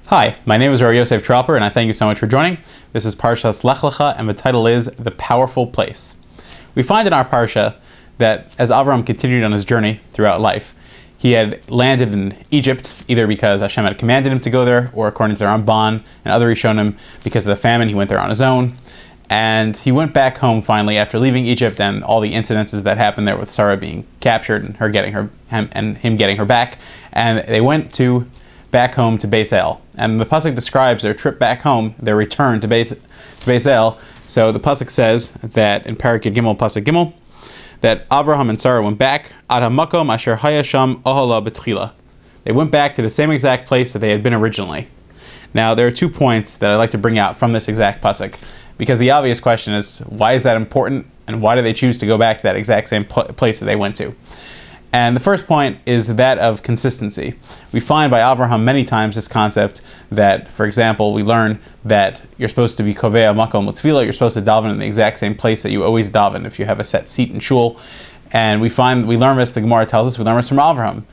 Hi, my name is Rabbi Yosef Tropper, and I thank you so much for joining. This is Parshas Lech Lecha, and the title is The Powerful Place. We find in our Parsha that as Avraham continued on his journey throughout life, he had landed in Egypt, either because Hashem had commanded him to go there, or according to the Ramban and other Rishonim, because of the famine, he went there on his own. And he went back home finally after leaving Egypt and all the incidences that happened there with Sarah being captured and him getting her back. And they went back home to Beis El. And the pasuk describes their trip back home, their return to Beis El. So the pasuk says that in Parak Gimel, pasuk Gimel, that Avraham and Sarah went back ad hamakom asher haya sham ohala betchila. They went back to the same exact place that they had been originally. Now there are 2 points that I'd like to bring out from this exact pasuk, because the obvious question is, why is that important, and why do they choose to go back to that exact same place that they went to? And the first point is that of consistency. We find by Avraham many times this concept that, for example, we learn that you're supposed to be kovea makom l'tefillah, you're supposed to daven in the exact same place that you always daven if you have a set seat in shul. And we learn this, the Gemara tells us, we learn this from Avraham,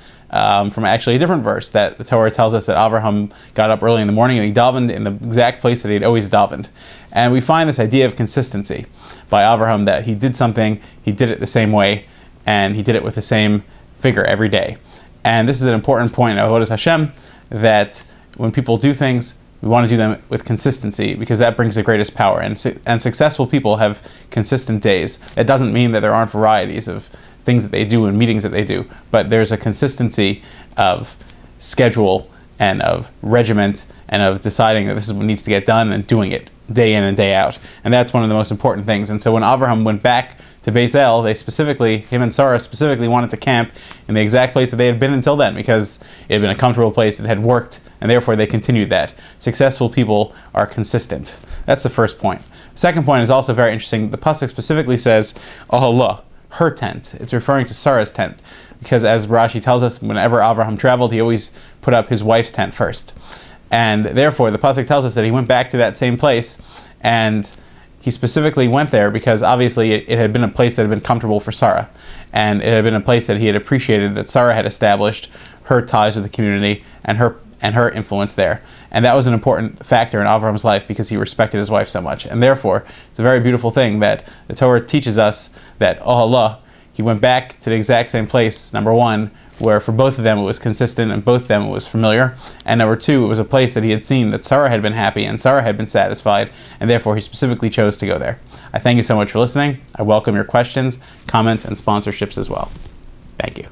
from actually a different verse, that the Torah tells us that Avraham got up early in the morning and he davened in the exact place that he'd always davened. And we find this idea of consistency by Avraham, that he did something, he did it the same way, and he did it with the same figure every day. And this is an important point of Avodas Hashem, that when people do things, we want to do them with consistency, because that brings the greatest power. And successful people have consistent days. It doesn't mean that there aren't varieties of things that they do and meetings that they do, but there's a consistency of schedule and of regiment and of deciding that this is what needs to get done and doing it day in and day out. And that's one of the most important things. And so when Avraham went back to Beis El, him and Sarah specifically wanted to camp in the exact place that they had been until then, because it had been a comfortable place, it had worked, and therefore they continued that. Successful people are consistent. That's the first point. Second point is also very interesting. The pasuk specifically says, Oholah, her tent. It's referring to Sarah's tent, because as Rashi tells us, whenever Avraham traveled, he always put up his wife's tent first. And therefore, the pasuk tells us that he went back to that same place, and he specifically went there because obviously it had been a place that had been comfortable for Sarah, and it had been a place that he had appreciated, that Sarah had established her ties with the community and her influence there. And that was an important factor in Avraham's life, because he respected his wife so much. And therefore, it's a very beautiful thing that the Torah teaches us that, oh Allah, he went back to the exact same place, number one, where for both of them it was consistent and both of them it was familiar. And number two, it was a place that he had seen that Sarah had been happy and Sarah had been satisfied, and therefore he specifically chose to go there. I thank you so much for listening. I welcome your questions, comments, and sponsorships as well. Thank you.